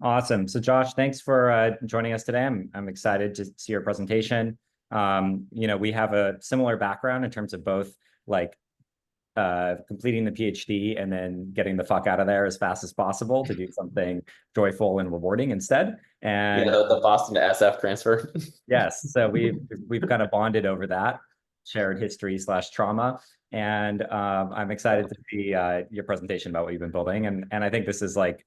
Awesome. So Josh, thanks for joining us today. I'm excited to see your presentation. We have a similar background in terms of both like completing the PhD and then getting the fuck out of there as fast as possible to do something joyful and rewarding instead. Yeah, And the Boston to SF transfer. yes, so we've kind of bonded over that shared history slash trauma. And I'm excited to see your presentation about what you've been building. And I think this is like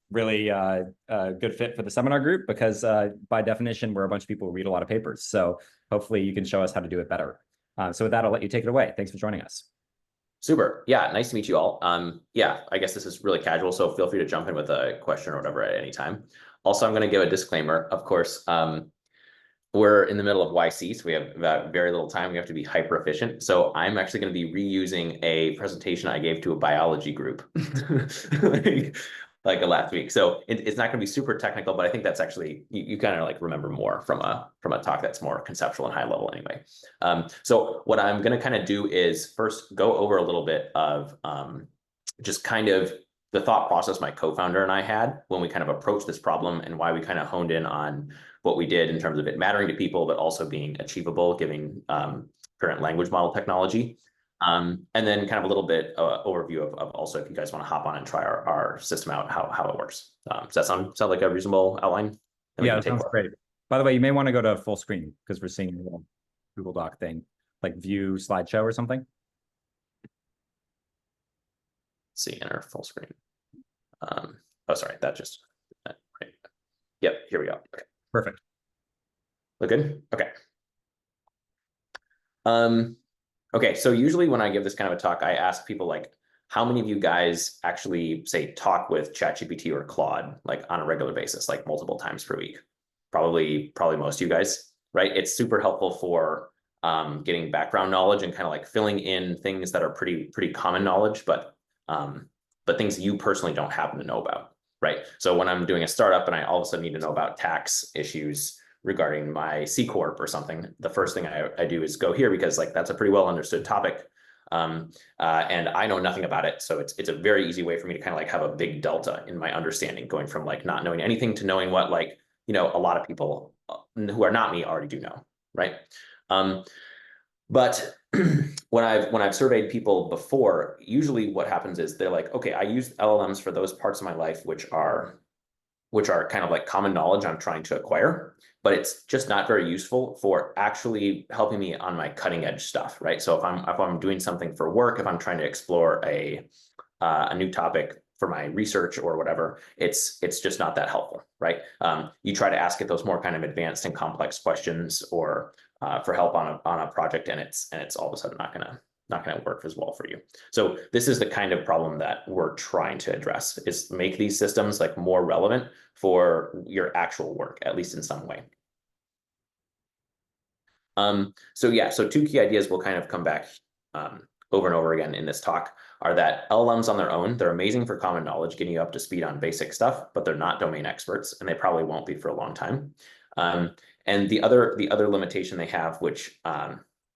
really a good fit for the seminar group because by definition, we're a bunch of people who read a lot of papers. So hopefully you can show us how to do it better. So with that, I'll let you take it away. Thanks for joining us. Super. Yeah, nice to meet you all. Yeah, I guess this is really casual, so feel free to jump in with a question or whatever at any time. Also, I'm going to give a disclaimer. Of course, we're in the middle of YC, so we have very little time. We have to be hyper efficient. So I'm actually going to be reusing a presentation I gave to a biology group like last week. So it's not going to be super technical, but I think that's actually you kind of like remember more from a talk that's more conceptual and high level anyway. So what I'm going to kind of do is first go over a little bit of just kind of the thought process my co-founder and I had when we kind of approached this problem and why we kind of honed in on what we did in terms of it mattering to people, but also being achievable, given current language model technology. And then kind of a little bit overview of also if you guys want to hop on and try our system out, how it works. Does that sound like a reasonable outline? Then we Yeah, can that take sounds great. By the way, you may want to go to full screen because we're seeing a little Google Doc thing, like view slideshow or something. see enter full screen. Oh, sorry, that just right. Yep, here we go. Okay. Perfect. Look good? Okay. Okay, so usually when I give this kind of a talk, I ask people like, how many of you guys actually say talk with ChatGPT or Claude like on a regular basis, like multiple times per week? Probably most of you guys, right? It's super helpful for getting background knowledge and kind of like filling in things that are pretty common knowledge, but things you personally don't happen to know about, right? So when I'm doing a startup and I all of a sudden need to know about tax issues regarding my C Corp or something, the first thing I do is go here because like that's a pretty well understood topic. And I know nothing about it. So it's a very easy way for me to kind of like have a big delta in my understanding going from like not knowing anything to knowing what like, a lot of people who are not me already do know, right? But when I've surveyed people before, usually what happens is they're like, okay, I use LLMs for those parts of my life which are kind of like common knowledge I'm trying to acquire, but it's just not very useful for actually helping me on my cutting edge stuff, right? So if I'm doing something for work, if I'm trying to explore a new topic for my research or whatever, it's just not that helpful, right? You try to ask it those more kind of advanced and complex questions or for help on a project, and it's all of a sudden not gonna work as well for you. So this is the kind of problem that we're trying to address, is make these systems like more relevant for your actual work, at least in some way. So yeah, so two key ideas will kind of come back over and over again in this talk are that LLMs on their own, they're amazing for common knowledge, getting you up to speed on basic stuff, but they're not domain experts, and they probably won't be for a long time. And the other limitation they have, which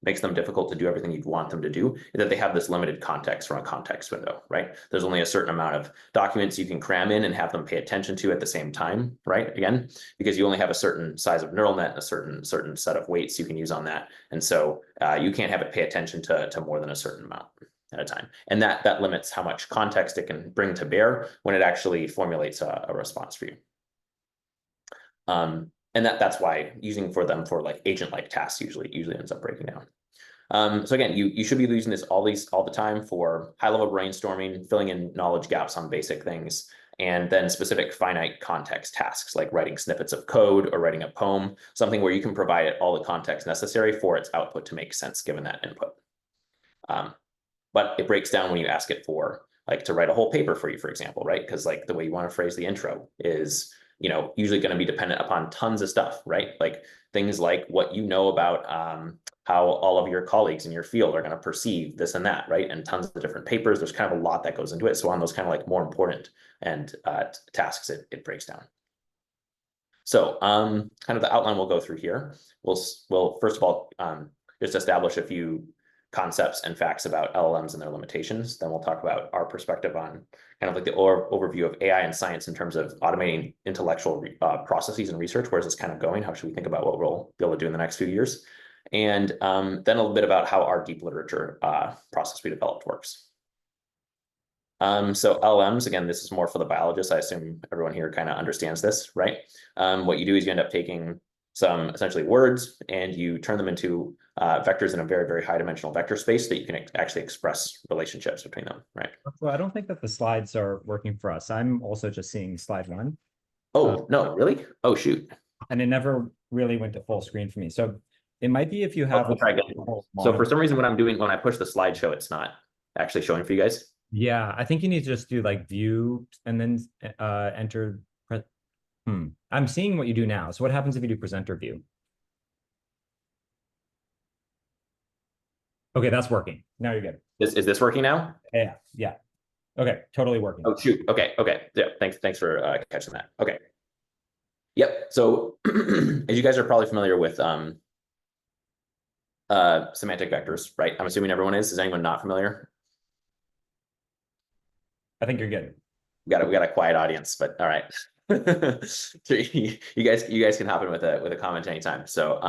makes them difficult to do everything you'd want them to do, is that they have this limited context from a context window, right? There's only a certain amount of documents you can cram in and have them pay attention to at the same time, right? Again, because you only have a certain size of neural net, a certain set of weights you can use on that. And so you can't have it pay attention to more than a certain amount at a time. And that limits how much context it can bring to bear when it actually formulates a response for you. And that's why using them for like agent-like tasks usually ends up breaking down. So again, you should be using this all the time for high-level brainstorming, filling in knowledge gaps on basic things, and then specific finite context tasks like writing snippets of code or writing a poem, something where you can provide it all the context necessary for its output to make sense given that input. But it breaks down when you ask it for like to write a whole paper for you, for example, right? Because like the way you want to phrase the intro is usually going to be dependent upon tons of stuff, right? Like things like what you know about how all of your colleagues in your field are going to perceive this and that, right? And tons of different papers. There's kind of a lot that goes into it. So on those kind of like more important and tasks, it breaks down. So kind of the outline we'll go through here. We'll first of all just establish a few concepts and facts about LLMs and their limitations. Then we'll talk about our perspective on kind of like the overview of AI and science in terms of automating intellectual processes and research. Where's this kind of going? How should we think about what we'll be able to do in the next few years? And then a little bit about how our deep literature process we developed works. So LLMs, again, this is more for the biologists. I assume everyone here kind of understands this, right? What you do is you end up taking some essentially words and you turn them into vectors in a very, very high dimensional vector space that you can actually express relationships between them, right? Well, I don't think that the slides are working for us. I'm also just seeing slide 1. Oh, no, really? Oh, shoot. And it never really went to full screen for me. So it might be if you have I'll try again. So for some reason, when I push the slideshow, it's not actually showing for you guys. Yeah, I think you need to just do like view and then enter. I'm seeing what you do now. So what happens if you do presenter view? Okay, that's working. Now you're good. Is this working now? Yeah. Okay, totally working. Oh, shoot. Okay. Yeah, thanks for catching that. Okay. Yep. So as you guys are probably familiar with semantic vectors, right? I'm assuming everyone is. Is anyone not familiar? I think you're good. We got a quiet audience, but all right. So you guys can hop in with a comment anytime. So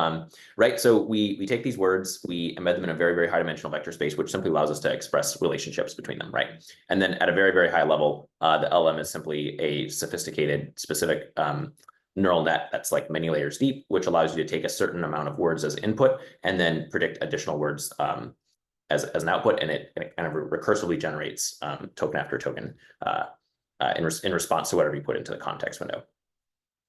right, so we take these words, we embed them in a very, very high dimensional vector space, which simply allows us to express relationships between them, right? And then at a very, very high level, the LM is simply a sophisticated, specific neural net that's like many layers deep, which allows you to take a certain amount of words as input and then predict additional words as an output, and it kind of recursively generates token after token in response to whatever you put into the context window.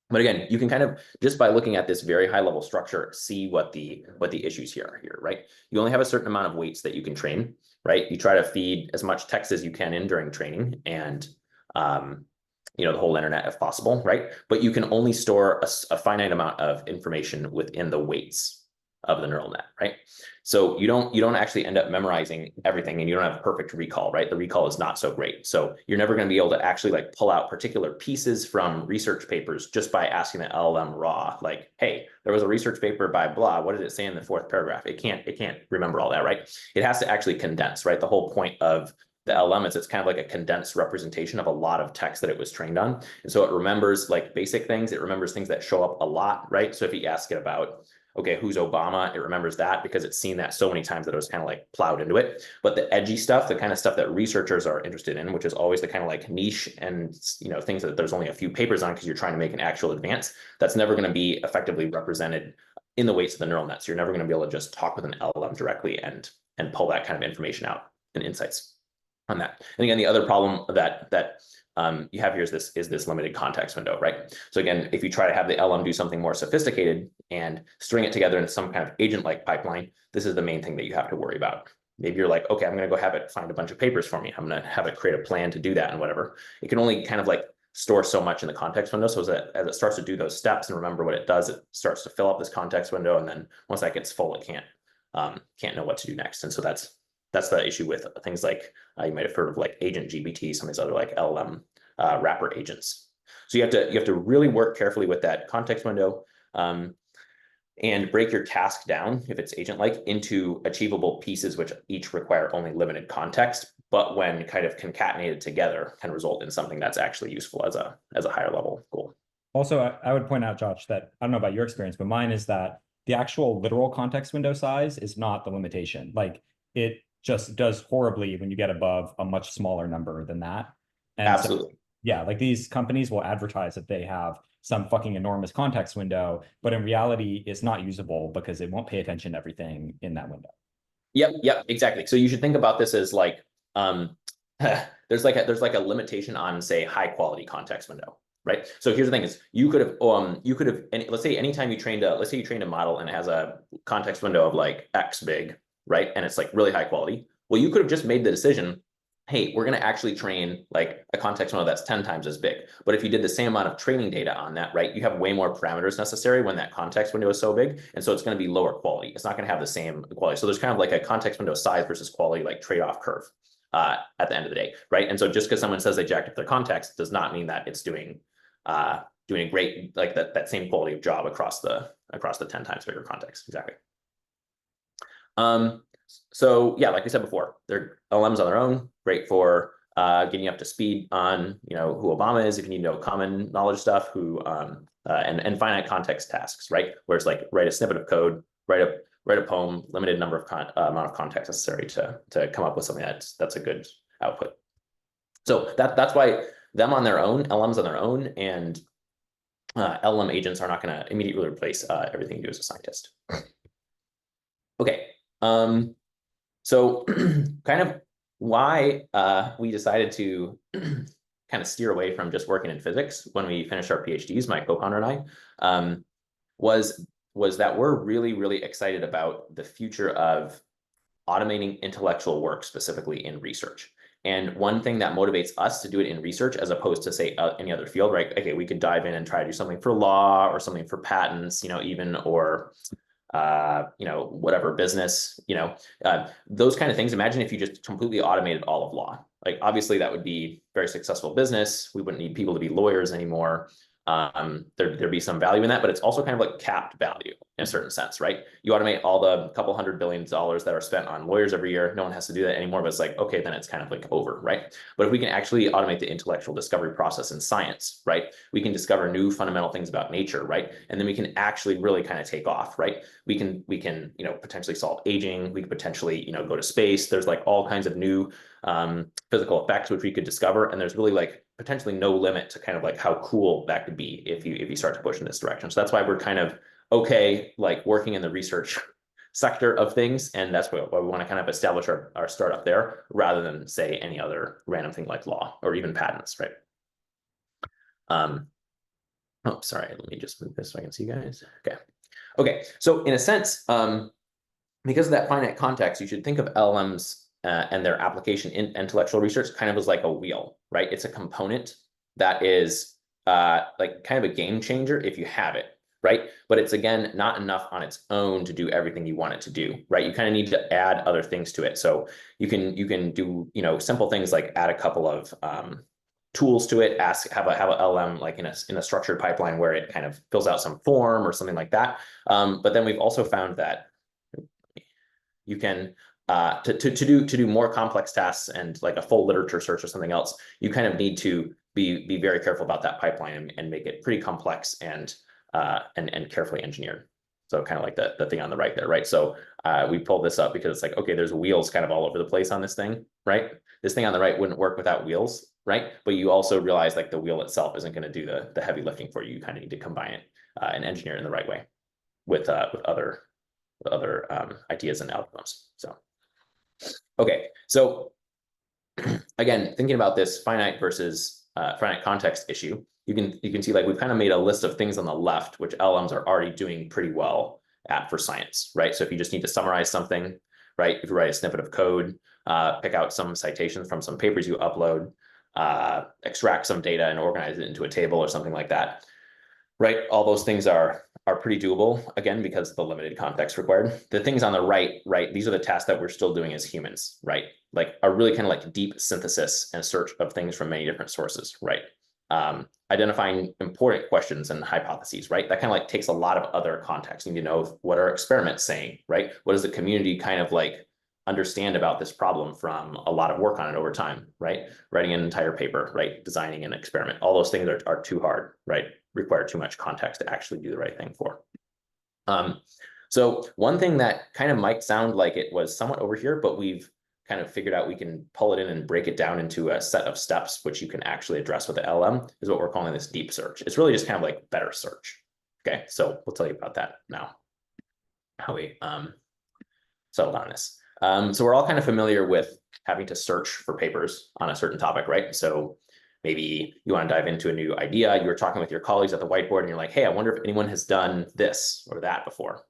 But again, you can kind of, just by looking at this very high level structure, see what the issues here are here, right? You only have a certain amount of weights that you can train, right? You try to feed as much text as you can in during training and the whole internet if possible, right? But you can only store a finite amount of information within the weights of the neural net, right? So you don't actually end up memorizing everything, and you don't have perfect recall, right? The recall is not so great. So you're never going to be able to actually like pull out particular pieces from research papers just by asking the LLM raw, like, hey, there was a research paper by blah, what did it say in the 4th paragraph? It can't remember all that, right? It has to actually condense, right? The whole point of the LLM is it's kind of like a condensed representation of a lot of text that it was trained on. And so it remembers like basic things. It remembers things that show up a lot, right? So if you ask it about, okay, who's Obama? It remembers that because it's seen that so many times that it was kind of like plowed into it. But the edgy stuff, the kind of stuff that researchers are interested in, which is always the kind of like niche and things that there's only a few papers on because you're trying to make an actual advance, that's never going to be effectively represented in the weights of the neural net. So you're never going to be able to just talk with an LLM directly and pull that kind of information out and insights on that. And again, the other problem that you have here is this limited context window, right? So again, if you try to have the LM do something more sophisticated and string it together in some kind of agent-like pipeline, this is the main thing that you have to worry about. Maybe you're like, okay, I'm going to go have it find a bunch of papers for me. I'm going to have it create a plan to do that and whatever. It can only kind of like store so much in the context window. So as it starts to do those steps and remember what it does, it starts to fill up this context window. And then once that gets full, it can't know what to do next. And so that's the issue with things like you might have heard of like agent GPT, some of these other like LLM wrapper agents. So you have to really work carefully with that context window and break your task down, if it's agent-like, into achievable pieces which each require only limited context, but when kind of concatenated together can result in something that's actually useful as a higher level goal. Also, I would point out, Josh, that I don't know about your experience, but mine is that the actual literal context window size is not the limitation. Like it just does horribly when you get above a much smaller number than that. And absolutely. So, yeah, like these companies will advertise that they have some fucking enormous context window, but in reality, it's not usable because it won't pay attention to everything in that window. Yep, exactly. So you should think about this as like there's like a limitation on, say, high quality context window, right? So here's the thing: is you could have let's say anytime you trained a model and it has a context window of like X big, right, and it's like really high quality. Well, you could have just made the decision, hey, we're going to actually train like a context window that's 10 times as big. But if you did the same amount of training data on that, right, you have way more parameters necessary when that context window is so big. And so it's going to be lower quality. It's not going to have the same quality. So there's kind of like a context window size versus quality, like trade-off curve at the end of the day, right? And so just because someone says they jacked up their context does not mean that it's doing a great, like that same quality of job across the 10 times bigger context. Exactly. So yeah, like we said before, they're LMs on their own, great for getting up to speed on who Obama is, if you need to know common knowledge stuff, who and finite context tasks, right? Where it's like write a snippet of code, write a poem, limited number of amount of context necessary to come up with something that's a good output. So that's why them on their own, LMs on their own, and LM agents are not going to immediately replace everything you do as a scientist. Okay. So kind of why we decided to kind of steer away from just working in physics when we finished our PhDs, my co-founder and I, was that we're really, really excited about the future of automating intellectual work, specifically in research. And one thing that motivates us to do it in research, as opposed to say any other field, right? Okay, we could dive in and try to do something for law or something for patents, even, or whatever business, those kind of things. Imagine if you just completely automated all of law. Like, obviously that would be very successful business. We wouldn't need people to be lawyers anymore. There'd be some value in that, but it's also kind of like capped value in a certain sense, right? You automate all the couple $100 billion that are spent on lawyers every year. No one has to do that anymore, but it's like, okay, then it's kind of like over, right? But if we can actually automate the intellectual discovery process in science, right? We can discover new fundamental things about nature, right? And then we can actually really kind of take off, right? We can, potentially solve aging. We could potentially, go to space. There's like all kinds of new physical effects which we could discover, and there's really like potentially no limit to kind of like how cool that could be if you start to push in this direction. So that's why we're kind of okay, like working in the research sector of things, and that's why we want to kind of establish our startup there, rather than say any other random thing like law or even patents, right? Oh, sorry, let me just move this so I can see you guys. Okay, so in a sense, because of that finite context, you should think of LLMs and their application in intellectual research kind of as like a wheel, right? It's a component that is like kind of a game changer if you have it, right? But it's, again, not enough on its own to do everything you want it to do, right? You kind of need to add other things to it. So you can do, simple things like add a couple of tools to it, have a LM like in a structured pipeline where it kind of fills out some form or something like that. But then we've also found that you can to do more complex tasks and like a full literature search or something else, you kind of need to be very careful about that pipeline and make it pretty complex and carefully engineered. So kind of like the thing on the right there, right? So we pulled this up because it's like, okay, there's wheels kind of all over the place on this thing, right? This thing on the right wouldn't work without wheels, right? But you also realize like the wheel itself isn't going to do the heavy lifting for you. You kind of need to combine it and engineer it in the right way with other ideas and algorithms. So, okay, so again, thinking about this finite versus finite context issue, you can see like we've kind of made a list of things on the left, which LLMs are already doing pretty well at for science, right? So if you just need to summarize something, right? If you write a snippet of code, pick out some citations from some papers you upload, extract some data and organize it into a table or something like that, right? All those things are pretty doable, again, because of the limited context required. The things on the right, these are the tasks that we're still doing as humans, right? Like are really kind of like deep synthesis and search of things from many different sources, right? Identifying important questions and hypotheses, right? That kind of like takes a lot of other context. You need to know what are experiments saying, right? What does the community kind of like understand about this problem from a lot of work on it over time, right? Writing an entire paper, right? Designing an experiment. All those things are too hard, right? Require too much context to actually do the right thing for. So one thing that kind of might sound like it was somewhat over here, but we've kind of figured out we can pull it in and break it down into a set of steps, which you can actually address with the LM, is what we're calling this deep search. It's really just kind of like better search. Okay, so we'll tell you about that now, how we settled on this. So we're all kind of familiar with having to search for papers on a certain topic, right? So maybe you want to dive into a new idea. You were talking with your colleagues at the whiteboard and you're like, hey, I wonder if anyone has done this or that before,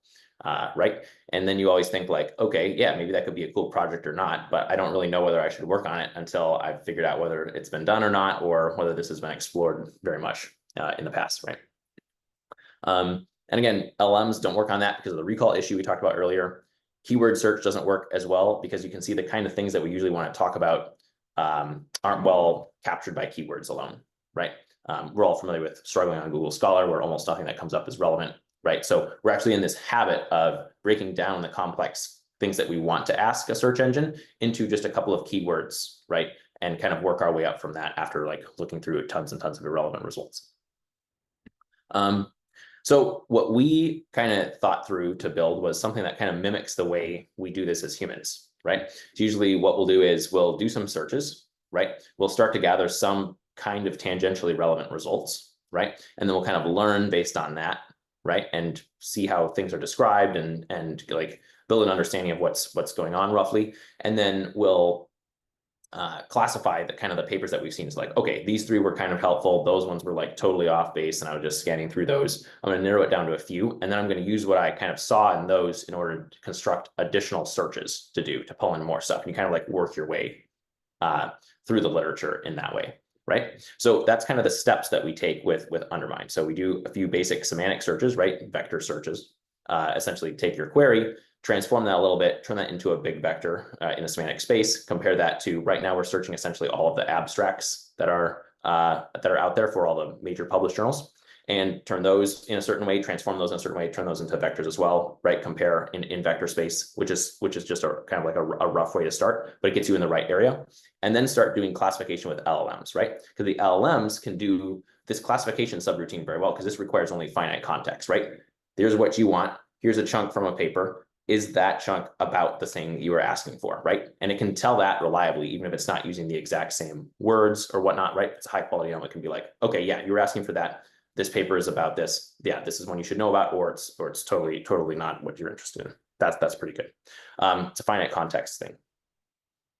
right? And then you always think like, okay, yeah, maybe that could be a cool project or not, but I don't really know whether I should work on it until I've figured out whether it's been done or not, or whether this has been explored very much in the past, right? And again, LMs don't work on that because of the recall issue we talked about earlier. Keyword search doesn't work as well because you can see the kind of things that we usually want to talk about aren't well captured by keywords alone, right? We're all familiar with struggling on Google Scholar, where almost nothing that comes up is relevant, right? So we're actually in this habit of breaking down the complex things that we want to ask a search engine into just a couple of keywords, right? And kind of work our way up from that after like looking through tons and tons of irrelevant results. So what we kind of thought through to build was something that kind of mimics the way we do this as humans, right? So usually what we'll do is we'll do some searches, right? We'll start to gather some kind of tangentially relevant results, right? And then we'll kind of learn based on that, right? And see how things are described and like build an understanding of what's going on roughly. And then we'll classify the kind of the papers that we've seen is like, okay, these 3 were kind of helpful. Those ones were like totally off base. And I was just scanning through those. I'm going to narrow it down to a few. And then I'm going to use what I kind of saw in those in order to construct additional searches to pull in more stuff. And you kind of like work your way through the literature in that way, right? So that's kind of the steps that we take with Undermind. So we do a few basic semantic searches, right? Vector searches. Essentially take your query, transform that a little bit, turn that into a big vector in a semantic space, compare that to right now we're searching essentially all of the abstracts that are out there for all the major published journals, and turn those in a certain way, transform those in a certain way, turn those into vectors as well, right? Compare in vector space, which is just a kind of like a rough way to start, but it gets you in the right area. And then start doing classification with LLMs, right? Because the LLMs can do this classification subroutine very well because this requires only finite context, right? Here's what you want. Here's a chunk from a paper. Is that chunk about the thing you were asking for, right? And it can tell that reliably, even if it's not using the exact same words or whatnot, right? If it's a high quality element, it can be like, okay, yeah, you were asking for that. This paper is about this. Yeah, this is one you should know about, or it's totally not what you're interested in. That's pretty good. It's a finite context thing.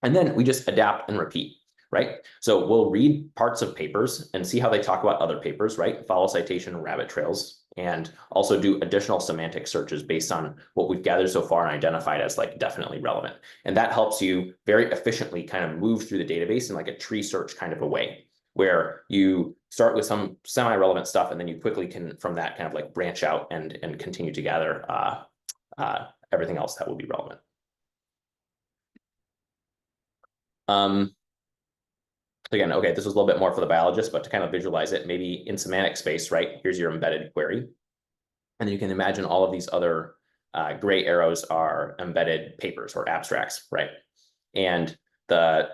And then we just adapt and repeat, right? So we'll read parts of papers and see how they talk about other papers, right? Follow citation rabbit trails, and also do additional semantic searches based on what we've gathered so far and identified as like definitely relevant. And that helps you very efficiently kind of move through the database in like a tree search kind of a way, where you start with some semi-relevant stuff and then you quickly can from that kind of like branch out and continue to gather everything else that will be relevant. Again, okay, this was a little bit more for the biologist, but to kind of visualize it, maybe in semantic space, right? Here's your embedded query. And then you can imagine all of these other gray arrows are embedded papers or abstracts, right? And the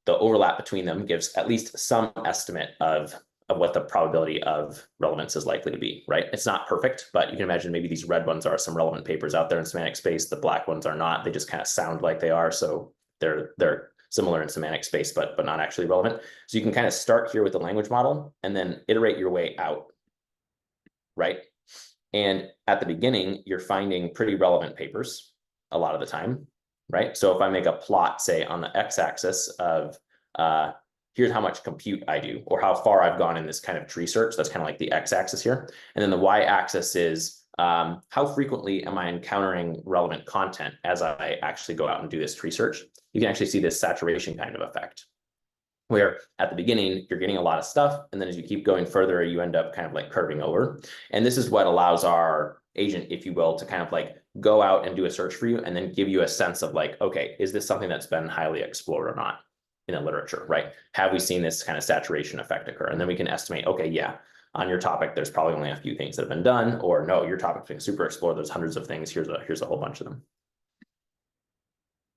overlap between them gives at least some estimate of what the probability of relevance is likely to be, right? It's not perfect, but you can imagine maybe these red ones are some relevant papers out there in semantic space. The black ones are not. They just kind of sound like they are. So they're similar in semantic space, but not actually relevant. So you can kind of start here with the language model and then iterate your way out, right? And at the beginning, you're finding pretty relevant papers a lot of the time, right? So if I make a plot, say on the x-axis of here's how much compute I do, or how far I've gone in this kind of tree search, that's kind of like the x-axis here. And then the y-axis is how frequently am I encountering relevant content as I actually go out and do this tree search? You can actually see this saturation kind of effect, where at the beginning, you're getting a lot of stuff. And then as you keep going further, you end up kind of like curving over. And this is what allows our agent, if you will, to kind of like go out and do a search for you and then give you a sense of like, okay, is this something that's been highly explored or not in the literature, right? Have we seen this kind of saturation effect occur? And then we can estimate, okay, yeah, on your topic, there's probably only a few things that have been done, or no, your topic's been super explored. There's hundreds of things. Here's a whole bunch of them.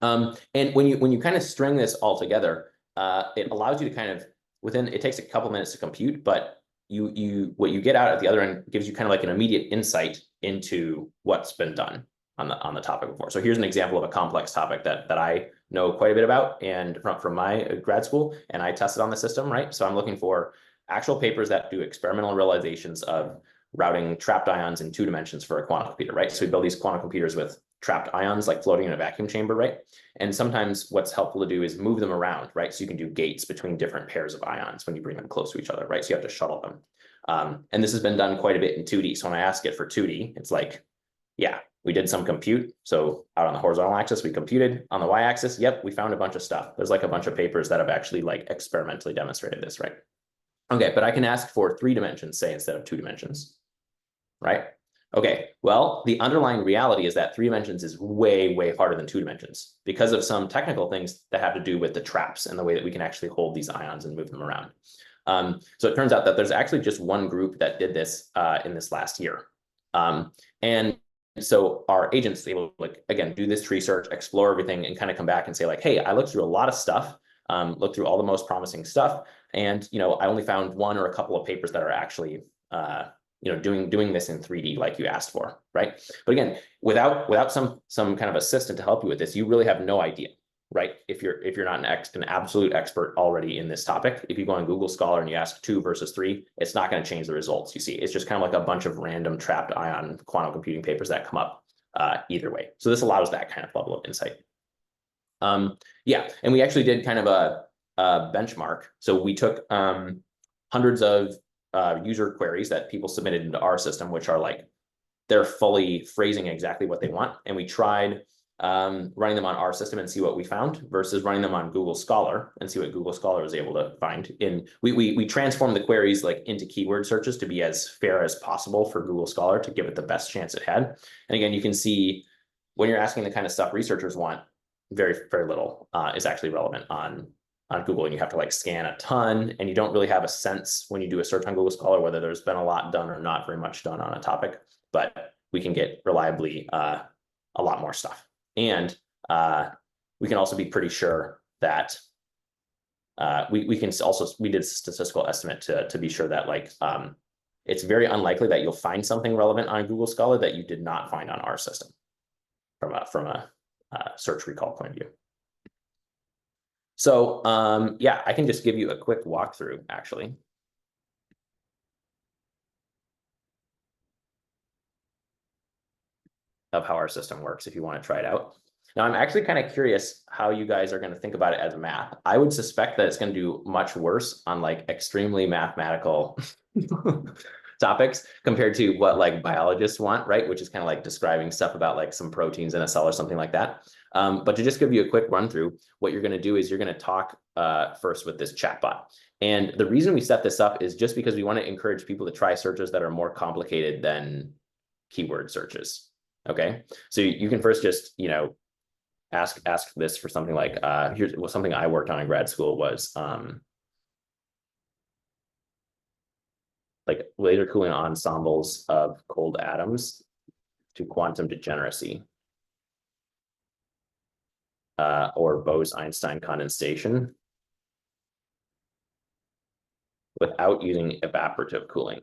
And when you kind of string this all together, it allows you to kind of it takes a couple minutes to compute, but what you get out at the other end gives you kind of like an immediate insight into what's been done on the topic before. So here's an example of a complex topic that I know quite a bit about and from my grad school, and I tested on the system, right? So I'm looking for actual papers that do experimental realizations of routing trapped ions in 2 dimensions for a quantum computer, right? So we build these quantum computers with trapped ions like floating in a vacuum chamber, right? And sometimes what's helpful to do is move them around, right? So you can do gates between different pairs of ions when you bring them close to each other, right? So you have to shuttle them. And this has been done quite a bit in 2D. So when I ask it for 2D, it's like, yeah, we did some compute. So out on the horizontal axis, we computed. On the y-axis, yep, we found a bunch of stuff. There's like a bunch of papers that have actually like experimentally demonstrated this, right? Okay, but I can ask for 3 dimensions, say, instead of 2 dimensions, right? Okay, well, the underlying reality is that 3 dimensions is way, way harder than 2 dimensions because of some technical things that have to do with the traps and the way that we can actually hold these ions and move them around. So it turns out that there's actually just one group that did this in this last year. And so our agents able to, like, again, do this tree search, explore everything, and kind of come back and say like, hey, I looked through a lot of stuff, looked through all the most promising stuff, and I only found one or a couple of papers that are actually doing this in 3D like you asked for, right? But again, without some kind of assistant to help you with this, you really have no idea, right? If you're not an absolute expert already in this topic, if you go on Google Scholar and you ask 2 versus 3, it's not going to change the results you see. It's just kind of like a bunch of random trapped ion quantum computing papers that come up either way. So this allows that kind of level of insight. Yeah, and we actually did kind of a benchmark. So we took hundreds of user queries that people submitted into our system, which are like, they're fully phrasing exactly what they want. And we tried running them on our system and see what we found versus running them on Google Scholar and see what Google Scholar was able to find. We transformed the queries like into keyword searches to be as fair as possible for Google Scholar to give it the best chance it had. And again, you can see when you're asking the kind of stuff researchers want, very, very little is actually relevant on Google, and you have to like scan a ton, and you don't really have a sense when you do a search on Google Scholar whether there's been a lot done or not very much done on a topic, but we can get reliably a lot more stuff. And we can also be pretty sure that we did statistical estimate to be sure that like it's very unlikely that you'll find something relevant on Google Scholar that you did not find on our system from a search recall point of view. So yeah, I can just give you a quick walkthrough actually. Of how our system works if you want to try it out. Now, I'm actually kind of curious how you guys are going to think about it as a math. I would suspect that it's going to do much worse on like extremely mathematical topics compared to what like biologists want, right? Which is kind of like describing stuff about like some proteins in a cell or something like that. But to just give you a quick run through, what you're going to do is you're going to talk first with this chatbot. And the reason we set this up is just because we want to encourage people to try searches that are more complicated than keyword searches. Okay, so you can first just, ask this for something like, here's something I worked on in grad school was like laser cooling ensembles of cold atoms to quantum degeneracy or Bose-Einstein condensation without using evaporative cooling.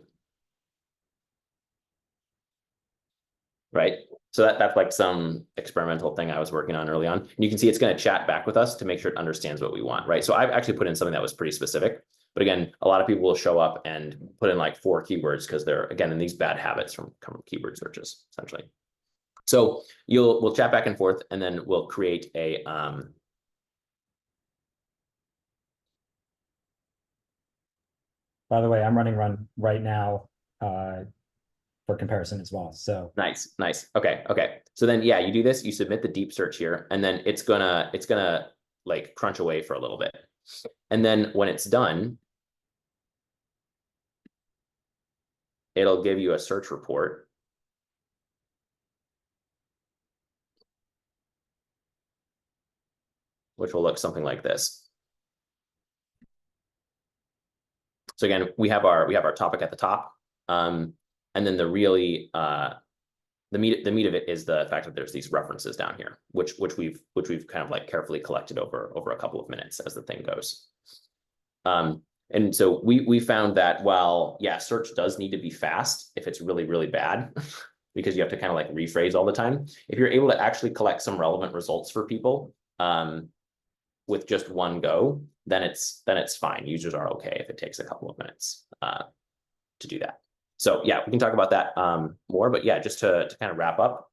Right? So that's like some experimental thing I was working on early on. And you can see it's going to chat back with us to make sure it understands what we want, right? So I've actually put in something that was pretty specific. But again, a lot of people will show up and put in like 4 keywords because they're, again, in these bad habits from keyword searches, essentially. So we'll chat back and forth, and then we'll create a By the way, I'm running run right now for comparison as well. So nice. Okay. So then, yeah, you do this, you submit the deep search here, and then it's gonna like crunch away for a little bit. And then when it's done, it'll give you a search report. Which will look something like this. So again, we have our topic at the top. And then the really the meat of it is the fact that there's these references down here, which we've kind of like carefully collected over a couple of minutes as the thing goes. And so we found that while, yeah, search does need to be fast if it's really, really bad, because you have to kind of like rephrase all the time. If you're able to actually collect some relevant results for people with just one go, then it's fine. Users are okay if it takes a couple of minutes to do that. So yeah, we can talk about that more, but yeah, just to kind of wrap up.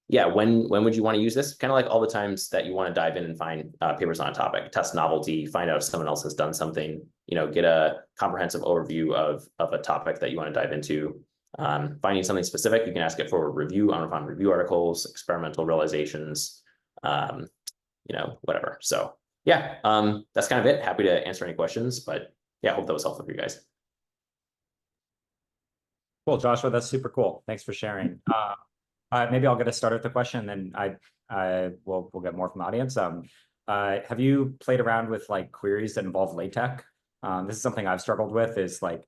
Yeah, when would you want to use this? Kind of like all the times that you want to dive in and find papers on a topic, test novelty, find out if someone else has done something, get a comprehensive overview of a topic that you want to dive into. Finding something specific, you can ask it for a review on review articles, experimental realizations, whatever. So yeah, that's kind of it. Happy to answer any questions, but yeah, I hope that was helpful for you guys. Cool, Joshua, that's super cool. Thanks for sharing. Maybe I'll get us started with the question, and then we'll get more from the audience. Have you played around with like queries that involve LaTeX? This is something I've struggled with, is like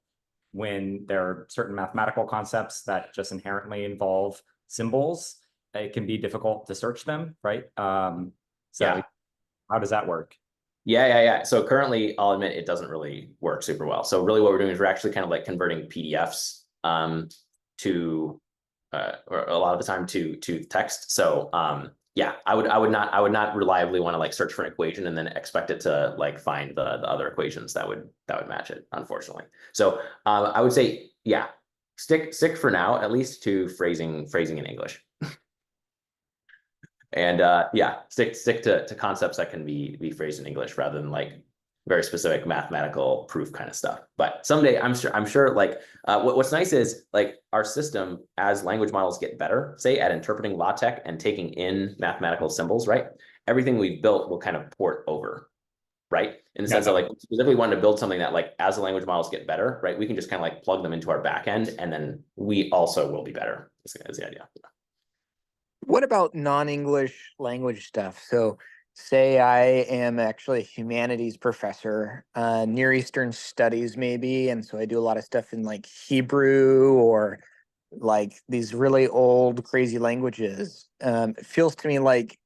when there are certain mathematical concepts that just inherently involve symbols, it can be difficult to search them, right? So Yeah. how does that work? Yeah. So currently, I'll admit it doesn't really work super well. So really what we're doing is we're actually kind of like converting PDFs to or a lot of the time to text. So yeah, I would not reliably want to like search for an equation and then expect it to like find the other equations that would match it, unfortunately. So I would say, yeah, stick for now at least to phrasing in English. And yeah, stick to concepts that can be phrased in English rather than like very specific mathematical proof kind of stuff. But someday I'm sure like what's nice is like our system, as language models get better, say at interpreting LaTeX and taking in mathematical symbols, right? Everything we've built will kind of port over, right? In the sense that like specifically wanted to build something that like as the language models get better, right? We can just kind of like plug them into our backend and then we also will be better. Is the idea. What about non-English language stuff? So say I am actually a humanities professor, Near Eastern studies maybe, and so I do a lot of stuff in like Hebrew or like these really old crazy languages. It feels to me like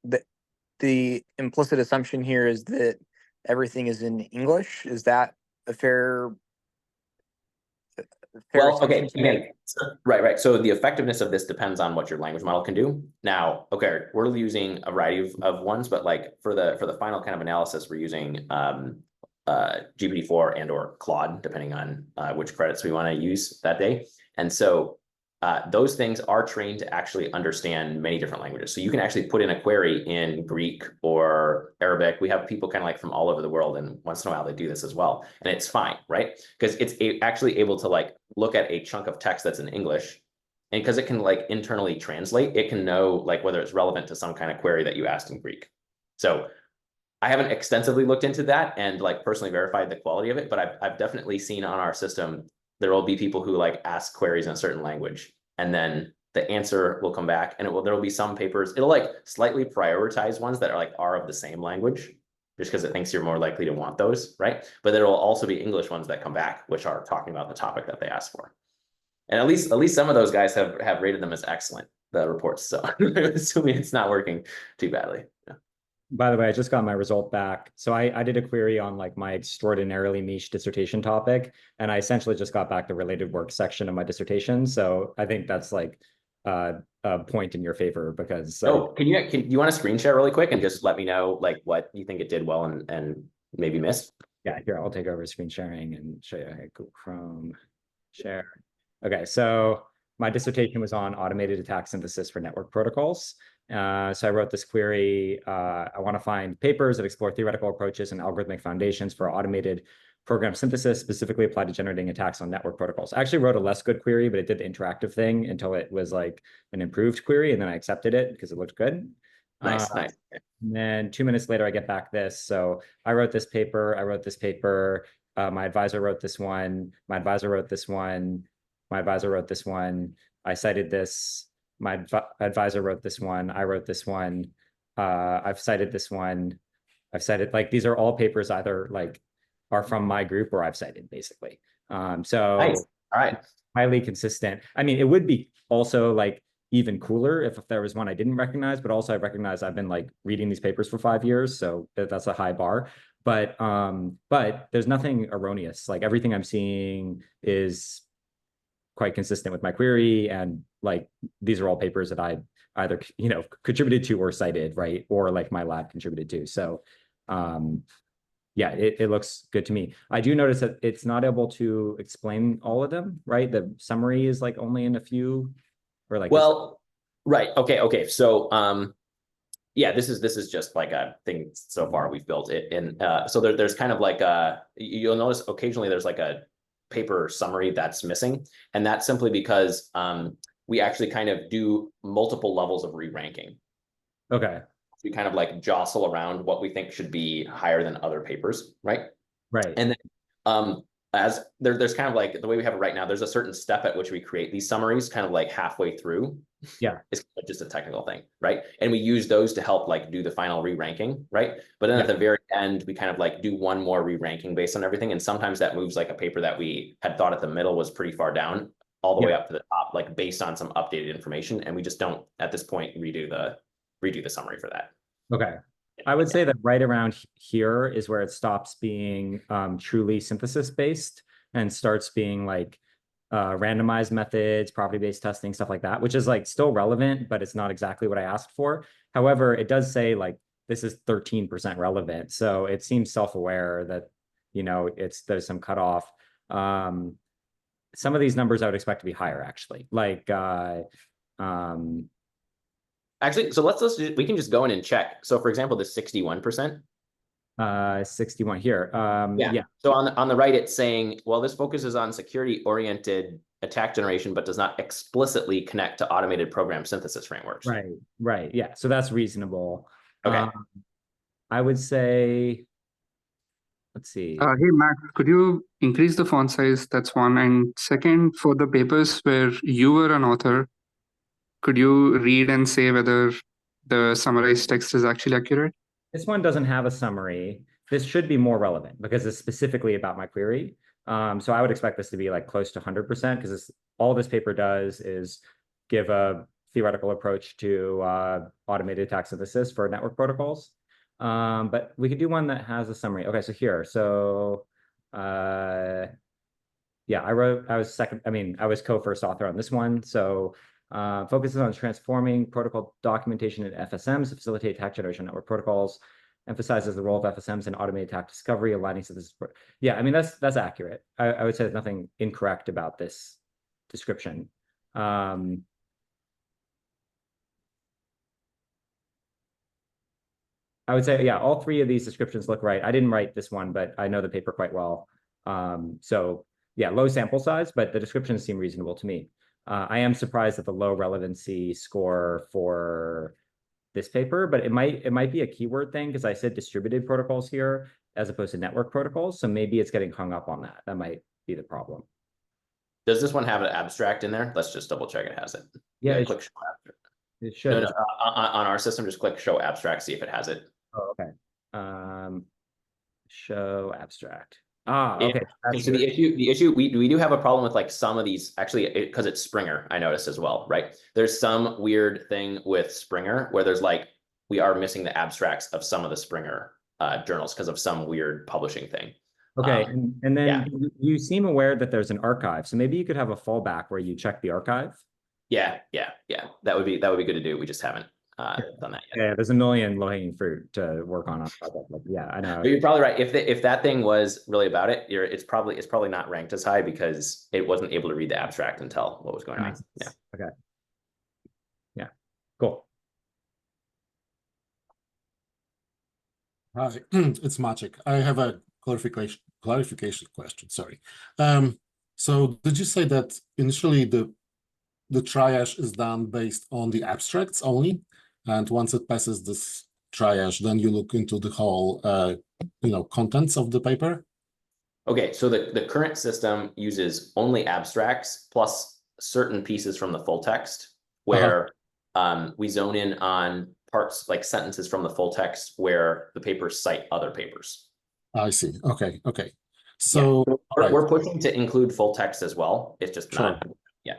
the implicit assumption here is that everything is in English. Is that a fair Well, okay, assumption to make? again, right. So the effectiveness of this depends on what your language model can do. Now, okay, we're using a variety of ones, but like for the final kind of analysis, we're using GPT-4 and or Claude, depending on which credits we want to use that day. And so those things are trained to actually understand many different languages. So you can actually put in a query in Greek or Arabic. We have people kind of like from all over the world, and once in a while they do this as well. And it's fine, right? Because it's actually able to like look at a chunk of text that's in English. And because it can like internally translate, it can know like whether it's relevant to some kind of query that you asked in Greek. So I haven't extensively looked into that and like personally verified the quality of it, but I've definitely seen on our system there will be people who like ask queries in a certain language, and then the answer will come back, and there will be some papers. It'll like slightly prioritize ones that are of the same language, just because it thinks you're more likely to want those, right? But there will also be English ones that come back, which are talking about the topic that they asked for. And at least some of those guys have rated them as excellent, the reports. So assuming it's not working too badly. Yeah. By the way, I just got my result back. So I did a query on like my extraordinarily niche dissertation topic, and I essentially just got back the related work section of my dissertation. So I think that's like a point in your favor because. Can you want to screen share really quick and just let me know like what you think it did well and maybe missed? Yeah, here, I'll take over screen sharing and show you. Google Chrome, share. Okay, so my dissertation was on automated attack synthesis for network protocols. So I wrote this query. I want to find papers that explore theoretical approaches and algorithmic foundations for automated program synthesis, specifically applied to generating attacks on network protocols. I actually wrote a less good query, but it did the interactive thing until it was like an improved query, and then I accepted it because it looked good. Nice. And then 2 minutes later, I get back this. So I wrote this paper. My advisor wrote this one. My advisor wrote this one. My advisor wrote this one. I cited this. My advisor wrote this one. I wrote this one. I've cited this one. I've cited like these are all papers either like are from my group or I've cited basically. So nice. All right. Highly consistent. I mean, it would be also like even cooler if there was one I didn't recognize, but also I recognize I've been like reading these papers for 5 years, so that's a high bar. But there's nothing erroneous. Like everything I'm seeing is quite consistent with my query, and like these are all papers that I either contributed to or cited, right, or like my lab contributed to. So yeah, it looks good to me. I do notice that it's not able to explain all of them, right? The summary is like only in a few, or like right. Okay. So yeah, this is just like a thing so far we've built it, and so there's kind of like you'll notice occasionally there's like a paper summary that's missing, and that's simply because we actually kind of do multiple levels of re-ranking. Okay. We kind of like jostle around what we think should be higher than other papers, right? Right. And then as there's kind of like the way we have it right now, there's a certain step at which we create these summaries kind of like halfway through. Yeah. It's just a technical thing, right? And we use those to help like do the final re-ranking, right? But then at the very end, we kind of like do one more re-ranking based on everything. And sometimes that moves like a paper that we had thought at the middle was pretty far down all the way up to the top, like based on some updated information. And we just don't at this point redo the summary for that. Okay. I would say that right around here is where it stops being truly synthesis based and starts being like randomized methods, property-based testing, stuff like that, which is like still relevant, but it's not exactly what I asked for. However, it does say like this is 13% relevant. So it seems self-aware that, you know, there's some cutoff. Some of these numbers I would expect to be higher actually. Like actually, so we can just go in and check. So for example, the 61%. 61 here. Yeah. So on the right, it's saying, well, this focuses on security-oriented attack generation, but does not explicitly connect to automated program synthesis frameworks. Right. Yeah. So that's reasonable. Okay. I would say, let's see. Hey, Matt, could you increase the font size? That's one. And second, for the papers where you were an author, could you read and say whether the summarized text is actually accurate? This one doesn't have a summary. This should be more relevant because it's specifically about my query. So I would expect this to be like close to 100% because all this paper does is give a theoretical approach to automated attack synthesis for network protocols. But we could do one that has a summary. Okay, so here. So yeah, I was co-first author on this one. So focuses on transforming protocol documentation in FSMs to facilitate attack generation network protocols, emphasizes the role of FSMs in automated attack discovery, aligning synthesis. Yeah, I mean, that's accurate. I would say there's nothing incorrect about this description. I would say, yeah, all three of these descriptions look right. I didn't write this one, but I know the paper quite well. So yeah, low sample size, but the descriptions seem reasonable to me. I am surprised at the low relevancy score for this paper, but it might be a keyword thing because I said distributed protocols here as opposed to network protocols. So maybe it's getting hung up on that. That might be the problem. Does this one have an abstract in there? Let's just double check it has it. Yeah, click show abstract. It should. No, on our system, just click show abstract, see if it has it. Oh, okay. Show abstract. Okay. So the issue we do have a problem with like some of these actually because it's Springer. I noticed as well, right? There's some weird thing with Springer where there's like we are missing the abstracts of some of the Springer journals because of some weird publishing thing. Okay, and then you seem aware that there's an archive, so maybe you could have a fallback where you check the archive. Yeah. That would be good to do. We just haven't done that yet. Yeah, there's a million low-hanging fruit to work on a project. Like, yeah, I know. But you're probably right. If that thing was really about it, it's probably not ranked as high because it wasn't able to read the abstract and tell what was going on. Yeah. Okay. Yeah. Cool. Hi, it's Maciek. I have a clarification question. Sorry. So did you say that initially the triage is done based on the abstracts only, and once it passes this triage, then you look into the whole, contents of the paper? Okay, so the current system uses only abstracts plus certain pieces from the full text, where we zone in on parts like sentences from the full text where the papers cite other papers. I see. Okay. So we're pushing to include full text as well. It's just not. Yeah.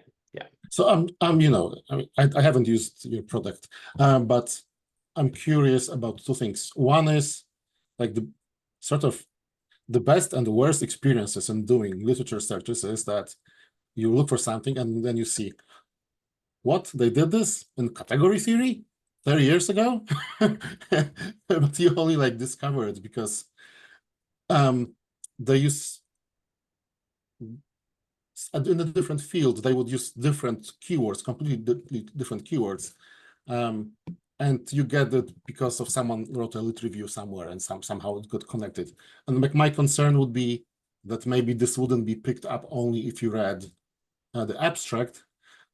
So I haven't used your product, but I'm curious about two things. One is like the sort of the best and the worst experiences in doing literature searches is that you look for something and then you see what they did this in category theory 30 years ago, but you only like discover it because they use in a different field, they would use different keywords, completely different keywords. And you get it because of someone wrote a lit review somewhere and somehow it got connected. And my concern would be that maybe this wouldn't be picked up only if you read the abstract.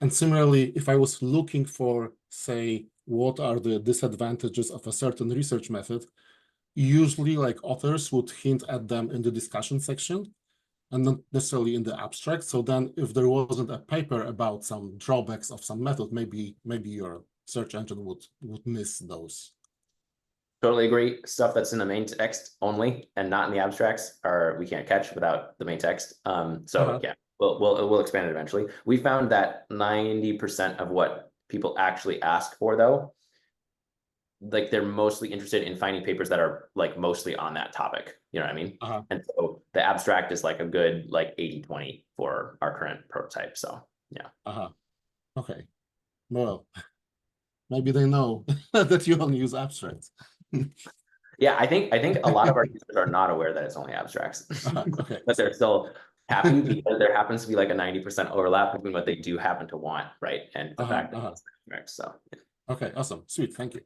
And similarly, if I was looking for, say, what are the disadvantages of a certain research method, usually like authors would hint at them in the discussion section. and not necessarily in the abstract. So then if there wasn't a paper about some drawbacks of some method, maybe your search engine would miss those. Totally agree. Stuff that's in the main text only and not in the abstracts we can't catch without the main text. So yeah, we'll expand it eventually. We found that 90% of what people actually ask for, though, like they're mostly interested in finding papers that are like mostly on that topic. You know what I mean? And so the abstract is like a good like 80-20 for our current prototype. So yeah. Okay. Well, maybe they know that you only use abstracts. Yeah, I think a lot of our users are not aware that it's only abstracts. Okay. But they're still happy because there happens to be like a 90% overlap between what they do happen to want, right? And the fact that it's abstracts. So yeah. Okay, awesome. Sweet, thank you.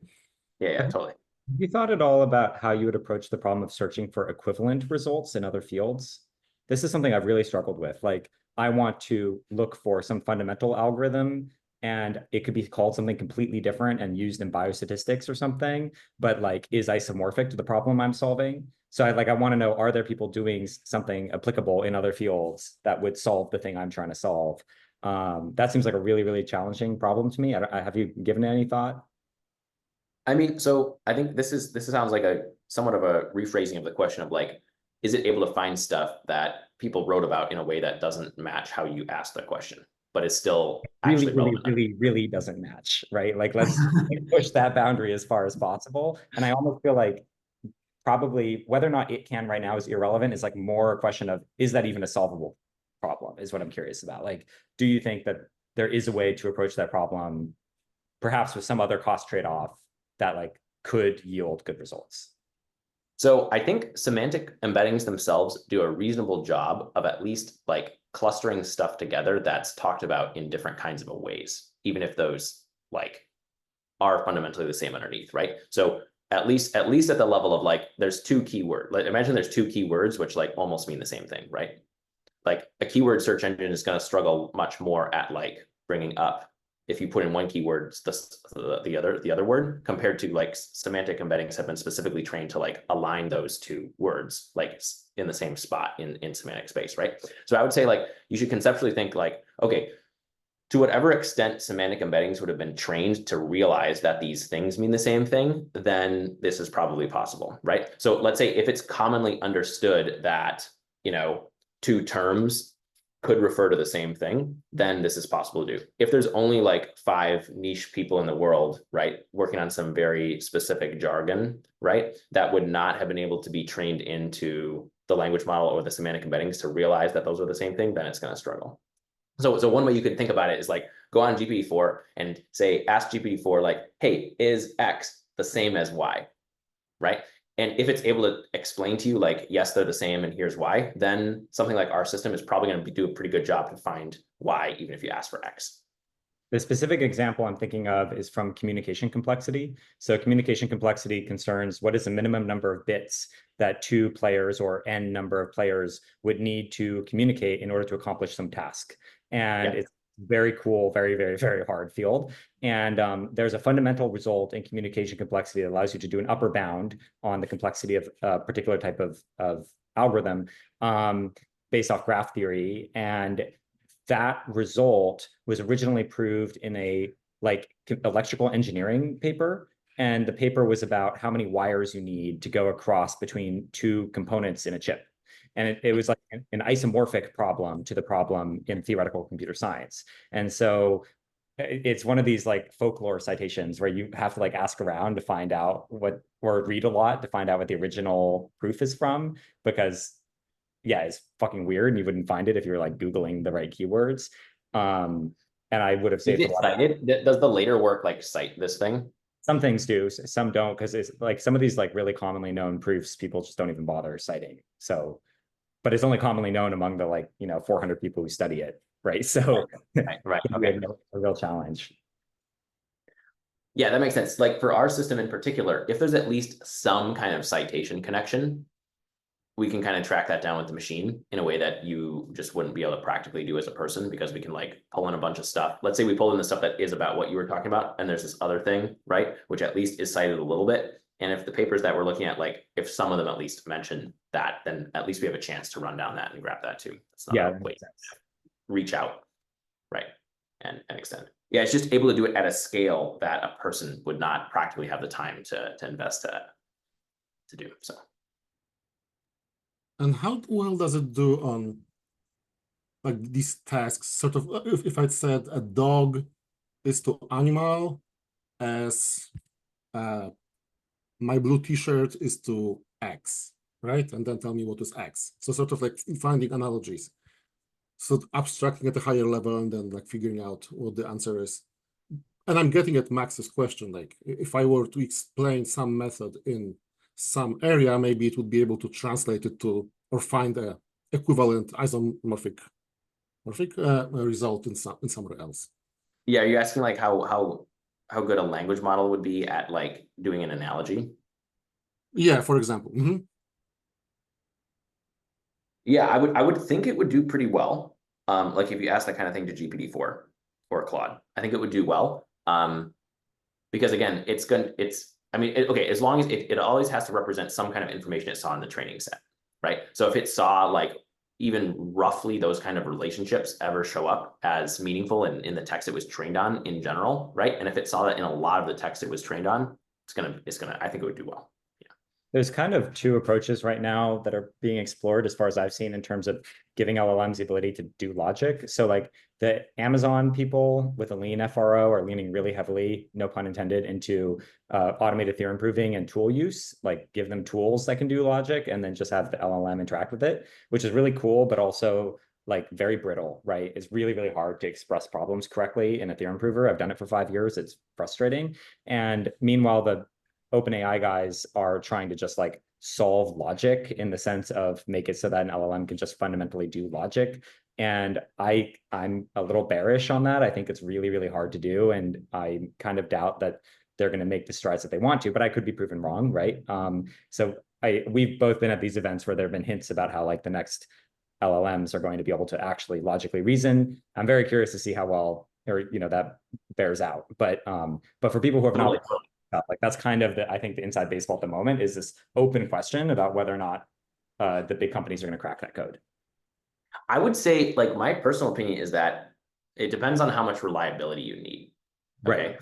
Yeah, totally. Have you thought at all about how you would approach the problem of searching for equivalent results in other fields? This is something I've really struggled with. Like, I want to look for some fundamental algorithm, and it could be called something completely different and used in biostatistics or something, but like is isomorphic to the problem I'm solving. So I want to know, are there people doing something applicable in other fields that would solve the thing I'm trying to solve? That seems like a really, really challenging problem to me. Have you given it any thought? I mean, so I think this sounds like a somewhat of a rephrasing of the question of like, is it able to find stuff that people wrote about in a way that doesn't match how you asked the question, but is still actually relevant? Really doesn't match, right? Like let's push that boundary as far as possible. And I almost feel like probably whether or not it can right now is irrelevant. It's like more a question of, is that even a solvable problem is what I'm curious about. Like, do you think that there is a way to approach that problem, perhaps with some other cost trade-off that like could yield good results? So I think semantic embeddings themselves do a reasonable job of at least like clustering stuff together that's talked about in different kinds of ways, even if those like are fundamentally the same underneath, right? So at least at the level of like, there's two keywords. Like imagine there's two keywords which like almost mean the same thing, right? Like a keyword search engine is going to struggle much more at like bringing up if you put in one keyword, the other word, compared to like semantic embeddings have been specifically trained to like align those two words like in the same spot in semantic space, right? So I would say like you should conceptually think like, okay, to whatever extent semantic embeddings would have been trained to realize that these things mean the same thing, then this is probably possible, right? So let's say if it's commonly understood that, you know, two terms could refer to the same thing, then this is possible to do. If there's only like 5 niche people in the world, right, working on some very specific jargon, right, that would not have been able to be trained into the language model or the semantic embeddings to realize that those are the same thing, then it's going to struggle. So one way you could think about it is like go on GPT-4 and say, ask GPT-4 like, hey, is X the same as Y, right? And if it's able to explain to you like, yes, they're the same and here's why, then something like our system is probably going to do a pretty good job to find Y, even if you ask for X. The specific example I'm thinking of is from communication complexity. So communication complexity concerns what is the minimum number of bits that 2 players or n number of players would need to communicate in order to accomplish some task. And it's very cool, very, very, very hard field. And there's a fundamental result in communication complexity that allows you to do an upper bound on the complexity of a particular type of algorithm based off graph theory. And that result was originally proved in a like electrical engineering paper. And the paper was about how many wires you need to go across between 2 components in a chip. And it was like an isomorphic problem to the problem in theoretical computer science. And so it's one of these like folklore citations where you have to like ask around to find out what, or read a lot to find out what the original proof is from, because yeah, it's fucking weird and you wouldn't find it if you were like Googling the right keywords. And I would have saved a lot. Does the later work like cite this thing? Some things do, some don't, because it's like some of these like really commonly known proofs, people just don't even bother citing. So, but it's only commonly known among the like, 400 people who study it, right? So right. Okay. A real challenge. Yeah, that makes sense. Like for our system in particular, if there's at least some kind of citation connection, we can kind of track that down with the machine in a way that you just wouldn't be able to practically do as a person, because we can like pull in a bunch of stuff. Let's say we pull in the stuff that is about what you were talking about, and there's this other thing, right, which at least is cited a little bit. And if the papers that we're looking at, like if some of them at least mention that, then at least we have a chance to run down that and grab that too. It's not Yeah, a that wait, makes sense. reach out, right, and extend. Yeah, it's just able to do it at a scale that a person would not practically have the time to invest to do. So. And how well does it do on like these tasks? Sort of, if I said a dog is to animal, as my blue t-shirt is to X, right? And then tell me what is X. So sort of like finding analogies. So abstracting at a higher level and then like figuring out what the answer is. And I'm getting at Max's question, like if I were to explain some method in some area, maybe it would be able to translate it to or find a equivalent isomorphic result in somewhere else. Yeah, are you asking like how good a language model would be at like doing an analogy? Yeah, for example. Yeah, I would think it would do pretty well. Like if you ask that kind of thing to GPT-4 or Claude, I think it would do well. Because again, I mean, okay, as long as it always has to represent some kind of information it saw in the training set, right? So if it saw like even roughly those kind of relationships ever show up as meaningful in the text it was trained on in general, right? And if it saw that in a lot of the text it was trained on, I think it would do well. There's kind of two approaches right now that are being explored as far as I've seen in terms of giving LLMs the ability to do logic. So like the Amazon people with a lean FRO are leaning really heavily, no pun intended, into automated theorem proving and tool use, like give them tools that can do logic and then just have the LLM interact with it, which is really cool, but also like very brittle, right? It's really, really hard to express problems correctly in a theorem prover. I've done it for 5 years. It's frustrating. And meanwhile, the OpenAI guys are trying to just like solve logic in the sense of make it so that an LLM can just fundamentally do logic. And I'm a little bearish on that. I think it's really, really hard to do. And I kind of doubt that they're going to make the strides that they want to, but I could be proven wrong, right? So we've both been at these events where there have been hints about how like the next LLMs are going to be able to actually logically reason. I'm very curious to see how well, or that bears out. But for people who have not like that's kind of I think the inside baseball at the moment is this open question about whether or not the big companies are going to crack that code. I would say, like, my personal opinion is that it depends on how much reliability you need. Okay. Right.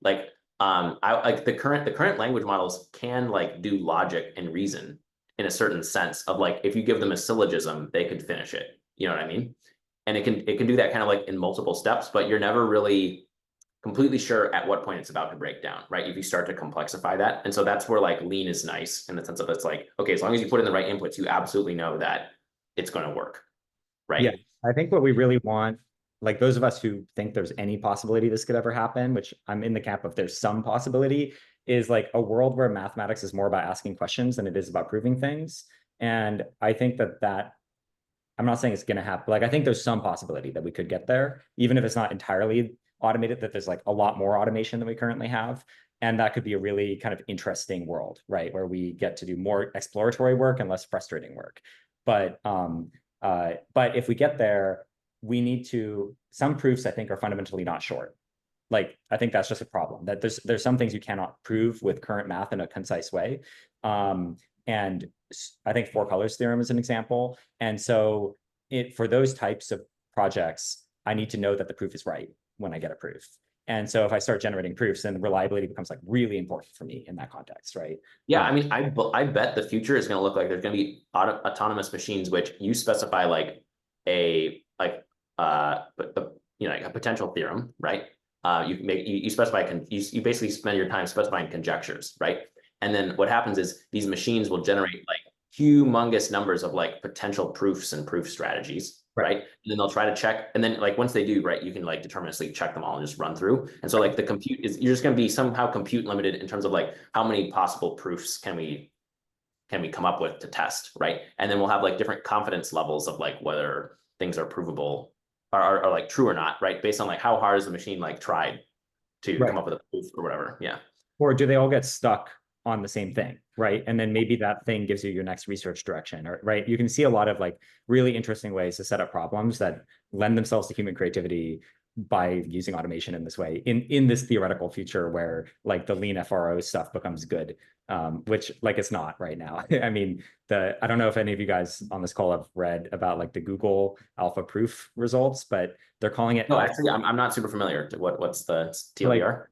Like, I like the current language models can like do logic and reason in a certain sense of like, if you give them a syllogism, they could finish it. You know what I mean? And it can do that kind of like in multiple steps, but you're never really completely sure at what point it's about to break down, right? If you start to complexify that. And so that's where like lean is nice in the sense of it's like, okay, as long as you put in the right inputs, you absolutely know that it's going to work, right? Yeah, I think what we really want, like those of us who think there's any possibility this could ever happen, which I'm in the camp of there's some possibility, is like a world where mathematics is more about asking questions than it is about proving things. And I think that I'm not saying it's going to happen. Like I think there's some possibility that we could get there, even if it's not entirely automated, that there's like a lot more automation than we currently have. And that could be a really kind of interesting world, right? Where we get to do more exploratory work and less frustrating work. But if we get there, we need to, some proofs I think are fundamentally not short. Like, I think that's just a problem, that there's some things you cannot prove with current math in a concise way. And I think four colors theorem is an example. And so for those types of projects, I need to know that the proof is right when I get a proof. And so if I start generating proofs, then reliability becomes like really important for me in that context, right? Yeah, I mean, I bet the future is going to look like there's going to be autonomous machines which you specify like a like a potential theorem, right? You specify you basically spend your time specifying conjectures, right? And then what happens is these machines will generate like humongous numbers of like potential proofs and proof strategies, right? And then they'll try to check, and then like once they do, right, you can like deterministically check them all and just run through. And so like the compute is, you're just going to be somehow compute limited in terms of like how many possible proofs can we come up with to test, right? And then we'll have like different confidence levels of like whether things are provable are like true or not, right? Based on like how hard is the machine like tried to come up with a proof or whatever. Yeah. Or do they all get stuck on the same thing, right? And then maybe that thing gives you your next research direction, or right? You can see a lot of like really interesting ways to set up problems that lend themselves to human creativity by using automation in this way in this theoretical future where like the lean FRO stuff becomes good, which like it's not right now. I mean, I don't know if any of you guys on this call have read about like the Google alpha proof results, but they're calling it. No, actually, I'm not super familiar. What's the TLDR?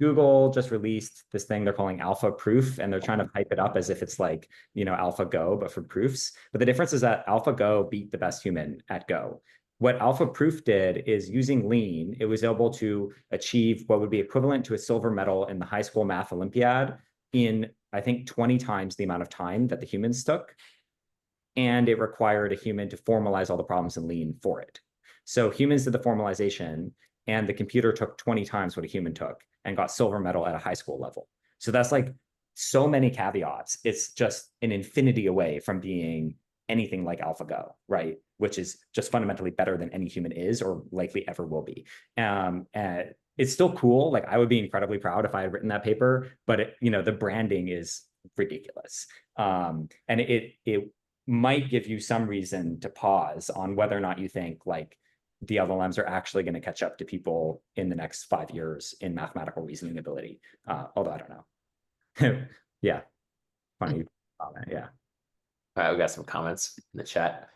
Google just released this thing they're calling alpha proof, and they're trying to hype it up as if it's like, you know, AlphaGo, but for proofs. But the difference is that AlphaGo beat the best human at Go. What alpha proof did is using lean, it was able to achieve what would be equivalent to a silver medal in the high school math Olympiad in, I think, 20 times the amount of time that the humans took. And it required a human to formalize all the problems in lean for it. So humans did the formalization, and the computer took 20 times what a human took and got silver medal at a high school level. So that's like so many caveats. It's just an infinity away from being anything like AlphaGo, right? Which is just fundamentally better than any human is or likely ever will be. And it's still cool. Like I would be incredibly proud if I had written that paper, but it, you know, the branding is ridiculous. And it might give you some reason to pause on whether or not you think like the LLMs are actually going to catch up to people in the next 5 years in mathematical reasoning ability. Although I don't know. Yeah. Funny comment. Yeah. All right, we got some comments in the chat.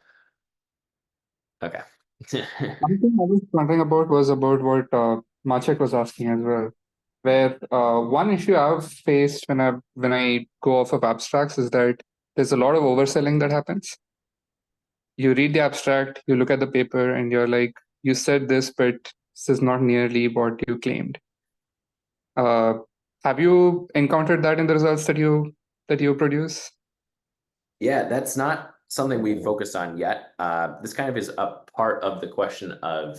Okay. Something I was wondering about was about what Maciek was asking as well, where one issue I've faced when I go off of abstracts is that there's a lot of overselling that happens. You read the abstract, you look at the paper, and you're like, you said this, but this is not nearly what you claimed. Have you encountered that in the results that you produce? Yeah, that's not something we've focused on yet. This kind of is a part of the question of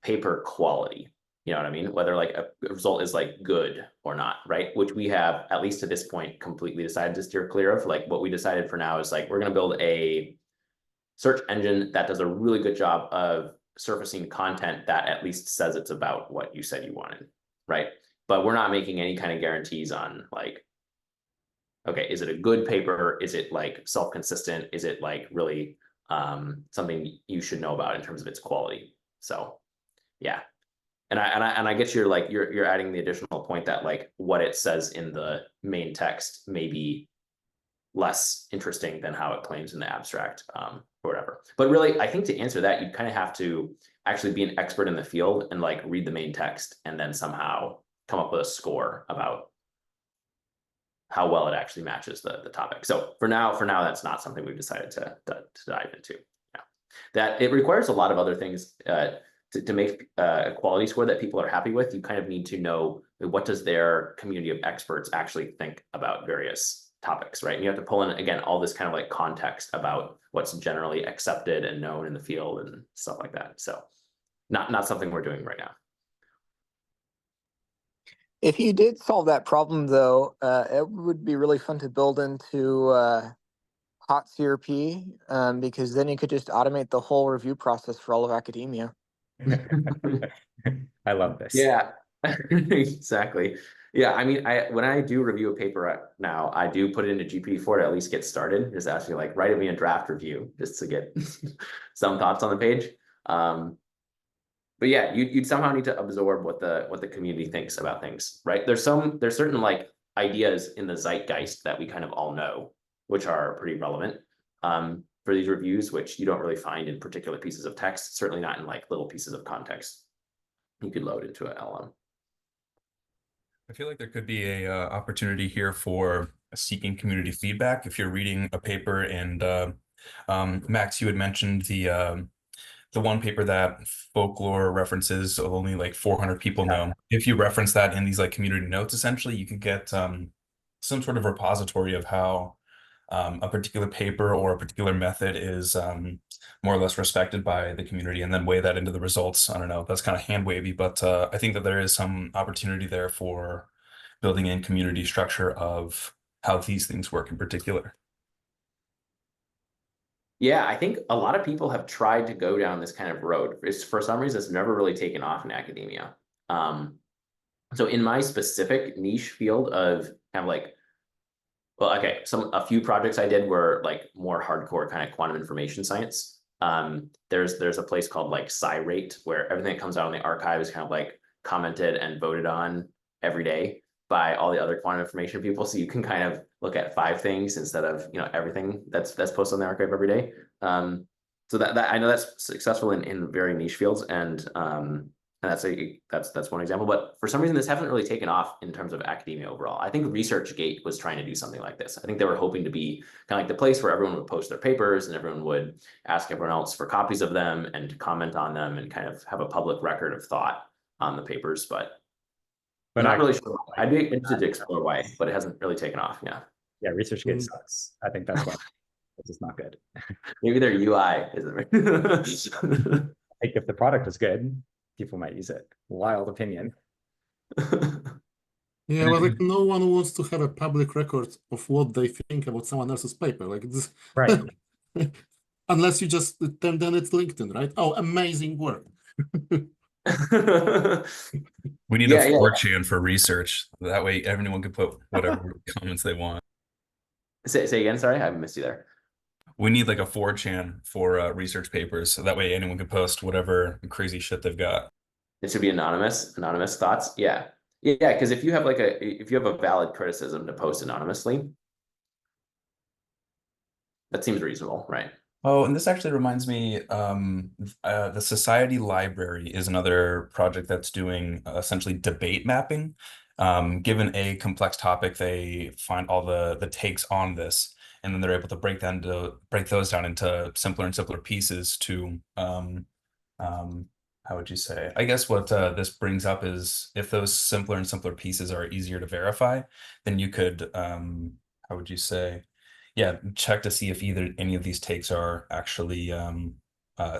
paper quality. You know what I mean? Whether like a result is like good or not, right? Which we have, at least to this point, completely decided to steer clear of. Like what we decided for now is like, we're going to build a search engine that does a really good job of surfacing content that at least says it's about what you said you wanted, right? But we're not making any kind of guarantees on like, okay, is it a good paper? Is it like self-consistent? Is it like really something you should know about in terms of its quality? So yeah. And I guess you're adding the additional point that like what it says in the main text may be less interesting than how it claims in the abstract, or whatever. But really, I think to answer that, you'd kind of have to actually be an expert in the field and like read the main text and then somehow come up with a score about how well it actually matches the topic. So for now, that's not something we've decided to dive into. Yeah. That it requires a lot of other things to make a quality score that people are happy with. You kind of need to know what does their community of experts actually think about various topics, right? And you have to pull in, again, all this kind of like context about what's generally accepted and known in the field and stuff like that. So not something we're doing right now. If you did solve that problem, though, it would be really fun to build into Hot CRP, because then you could just automate the whole review process for all of academia. I love this. Yeah, exactly. Yeah, I mean, when I do review a paper now, I do put it into GPT-4 to at least get started. Just ask me like, write me a draft review just to get some thoughts on the page. But yeah, you'd somehow need to absorb what the community thinks about things, right? There's certain like ideas in the zeitgeist that we kind of all know, which are pretty relevant for these reviews, which you don't really find in particular pieces of text, certainly not in like little pieces of context you could load into an LM. I feel like there could be a opportunity here for seeking community feedback. If you're reading a paper and Max, you had mentioned the one paper that folklore references only like 400 people know. If you reference that in these like community notes, essentially you could get some sort of repository of how a particular paper or a particular method is more or less respected by the community, and then weigh that into the results. I don't know, that's kind of hand wavy, but I think that there is some opportunity there for building in community structure of how these things work in particular. Yeah, I think a lot of people have tried to go down this kind of road. For some reason, it's never really taken off in academia. So in my specific niche field of kind of like, well, okay, a few projects I did were like more hardcore kind of quantum information science. there's a place called like SciRate where everything that comes out in the archive is kind of like commented and voted on every day by all the other quantum information people. So you can kind of look at 5 things instead of, you know, everything that's posted on the archive every day. So that I know that's successful in very niche fields, and that's one example. But for some reason, this hasn't really taken off in terms of academia overall. I think ResearchGate was trying to do something like this. I think they were hoping to be kind of like the place where everyone would post their papers and everyone would ask everyone else for copies of them and to comment on them and kind of have a public record of thought on the papers. But I'm not really sure. I'd be interested to explore why, but it hasn't really taken off. Yeah. Yeah, ResearchGate sucks. I think that's why it's just not good. Maybe their UI isn't right. Like if the product is good, people might use it. Wild opinion. Yeah, but like no one wants to have a public record of what they think about someone else's paper. Like this, Right. unless you just then it's LinkedIn, right? Oh, amazing work. We need Yeah, a yeah. 4chan for research. That way everyone can put whatever comments they want. Say again, sorry, I missed you there. We need like a 4chan for research papers. So that way anyone can post whatever crazy shit they've got. It should be anonymous thoughts. Yeah. Yeah, because if you have a valid criticism to post anonymously, that seems reasonable, right? Oh, and this actually reminds me, the Society Library is another project that's doing essentially debate mapping. Given a complex topic, they find all the takes on this, and then they're able to break those down into simpler and simpler pieces to how would you say? I guess what this brings up is if those simpler and simpler pieces are easier to verify, then you could, how would you say? Yeah, check to see if any of these takes are actually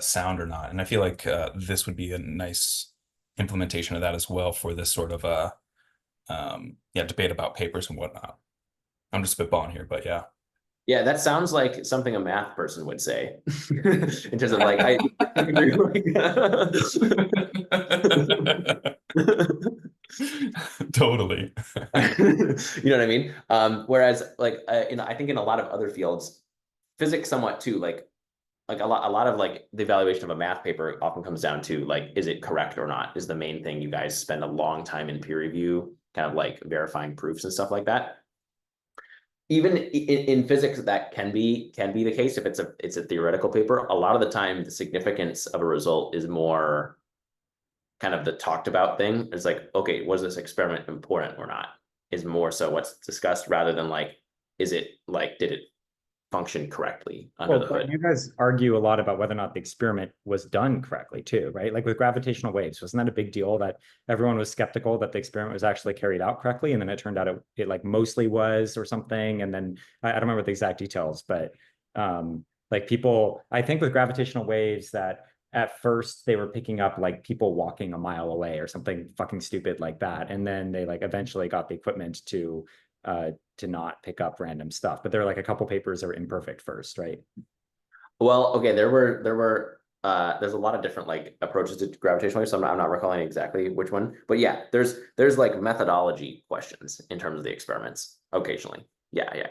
sound or not. And I feel like this would be a nice implementation of that as well for this sort of debate about papers and whatnot. I'm just spitballing here, but yeah. Yeah, that sounds like something a math person would say in terms of like I Totally. You know what I mean? Whereas like I think in a lot of other fields, physics somewhat too, like a lot of like the evaluation of a math paper often comes down to like, is it correct or not, is the main thing. You guys spend a long time in peer review, kind of like verifying proofs and stuff like that. Even in physics, that can be the case if it's a theoretical paper. A lot of the time, the significance of a result is more kind of the talked about thing. It's like, okay, was this experiment important or not? Is more so what's discussed rather than like, is it like, did it function correctly under the hood? You guys argue a lot about whether or not the experiment was done correctly too, right? Like with gravitational waves, wasn't that a big deal that everyone was skeptical that the experiment was actually carried out correctly? And then it turned out it like mostly was or something. And then I don't remember the exact details, but like people, I think with gravitational waves that at first they were picking up like people walking a mile away or something fucking stupid like that. And then they like eventually got the equipment to not pick up random stuff, but there are like a couple papers that were imperfect first, right? Well, okay, there's a lot of different like approaches to gravitational waves, so I'm not recalling exactly which one, but yeah, there's like methodology questions in terms of the experiments occasionally. Yeah.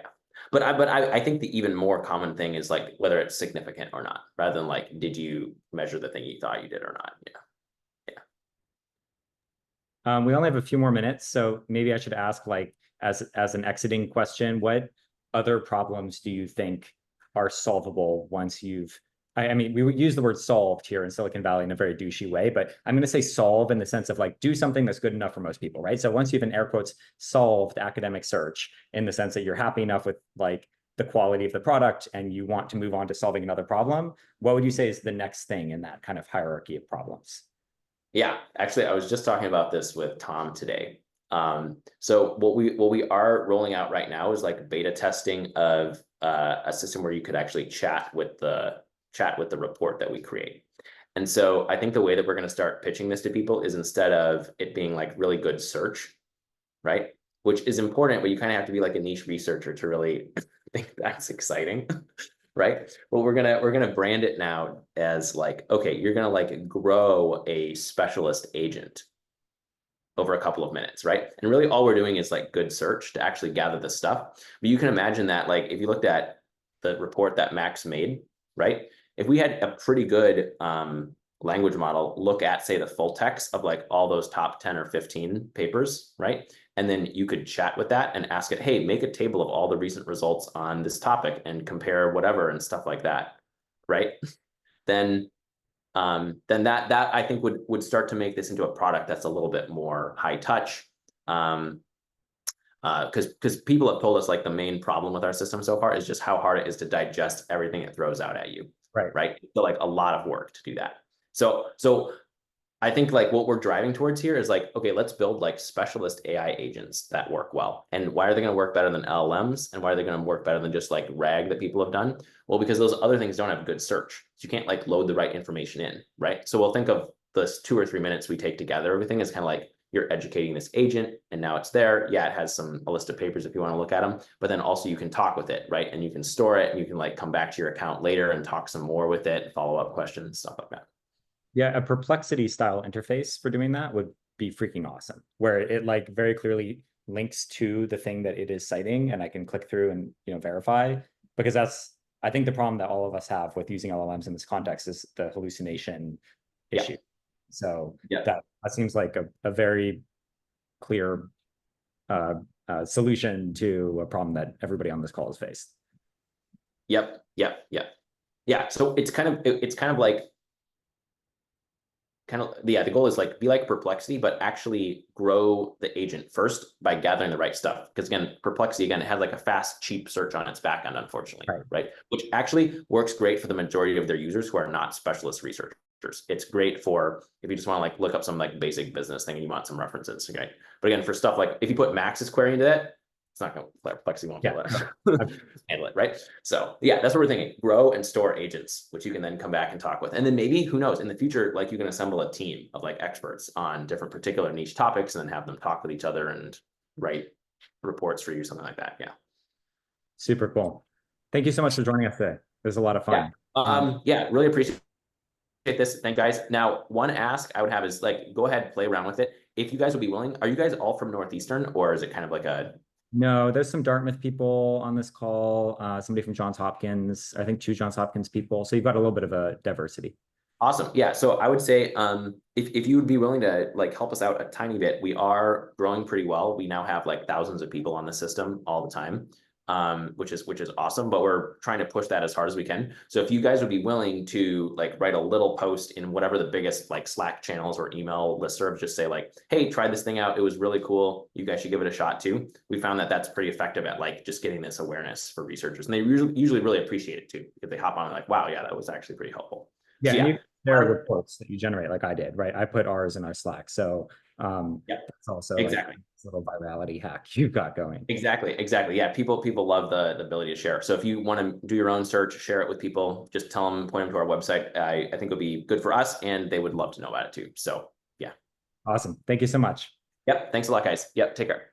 But I think the even more common thing is like whether it's significant or not, rather than like, did you measure the thing you thought you did or not? Yeah. We only have a few more minutes, so maybe I should ask like, as an exiting question, what other problems do you think are solvable once you've, I mean, we would use the word solved here in Silicon Valley in a very douchey way, but I'm going to say solve in the sense of like, do something that's good enough for most people, right? So once you've in air quotes solved academic search in the sense that you're happy enough with like the quality of the product and you want to move on to solving another problem, what would you say is the next thing in that kind of hierarchy of problems? Yeah, actually, I was just talking about this with Tom today. So what we are rolling out right now is like beta testing of a system where you could actually chat with the report that we create. And so I think the way that we're going to start pitching this to people is instead of it being like really good search, right? Which is important, but you kind of have to be like a niche researcher to really think that's exciting. Right? Well, we're gonna brand it now as like, okay, you're gonna like grow a specialist agent over a couple of minutes, right? And really all we're doing is like good search to actually gather the stuff. But you can imagine that like if you looked at the report that Max made, right? if we had a pretty good language model look at, say, the full text of like all those top 10 or 15 papers, right? And then you could chat with that and ask it, hey, make a table of all the recent results on this topic and compare whatever and stuff like that, right? Then that I think would start to make this into a product that's a little bit more high touch. Because people have told us like the main problem with our system so far is just how hard it is to digest everything it throws out at you. Right. So like a lot of work to do that. So I think like what we're driving towards here is like, okay, let's build like specialist AI agents that work well. And why are they going to work better than LLMs? And why are they going to work better than just like RAG that people have done? Well, because those other things don't have good search. So you can't like load the right information in, right? So we'll think of this 2 or 3 minutes we take together. Everything is kind of like you're educating this agent and now it's there. Yeah, it has a list of papers if you want to look at them, but then also you can talk with it, right? And you can store it and you can like come back to your account later and talk some more with it, follow up questions, stuff like that. Yeah, a Perplexity style interface for doing that would be freaking awesome, where it like very clearly links to the thing that it is citing and I can click through and, you know, verify, because that's, I think the problem that all of us have with using LLMs in this context is the hallucination issue. So that seems like a very clear solution to a problem that everybody on this call has faced. Yeah. So it's kind of like the goal is like be like Perplexity, but actually grow the agent first by gathering the right stuff. Because again, Perplexity it has like a fast, cheap search on its backend, unfortunately, right? Which actually works great for the majority of their users who are not specialist researchers. It's great for if you just want to like look up some like basic business thing and you want some references, okay? But again, for stuff like if you put Max's query into that, it's not going to Perplexity won't handle it, right? So yeah, that's what we're thinking. Grow and store agents, which you can then come back and talk with. And then maybe, who knows, in the future, like you can assemble a team of like experts on different particular niche topics and then have them talk with each other and write reports for you, something like that. Yeah. Super cool. Thank you so much for joining us today. It was a lot of fun. Yeah, really appreciate this. Thank you guys. Now, one ask I would have is like, go ahead, play around with it. If you guys would be willing, are you guys all from Northeastern or is it kind of like a... No, there's some Dartmouth people on this call, somebody from Johns Hopkins, I think 2 Johns Hopkins people. So you've got a little bit of a diversity. Awesome. Yeah. So I would say if you would be willing to like help us out a tiny bit, we are growing pretty well. We now have like thousands of people on the system all the time, which is awesome, but we're trying to push that as hard as we can. So if you guys would be willing to like write a little post in whatever the biggest like Slack channels or email listservs, just say like, hey, try this thing out. It was really cool. You guys should give it a shot too. We found that that's pretty effective at like just getting this awareness for researchers. And they usually really appreciate it too, if they hop on and like, wow, yeah, that was actually pretty helpful. Yeah, so, yeah. There are reports that you generate like I did, right? I put ours in our Slack. So that's also exactly. Like a little virality hack you've got going. Exactly. Yeah, people love the ability to share. So if you want to do your own search, share it with people, just tell them, point them to our website. I think it'll be good for us and they would love to know about it too. So yeah. Awesome. Thank you so much. Yep. Thanks a lot, guys. Yep. Take care.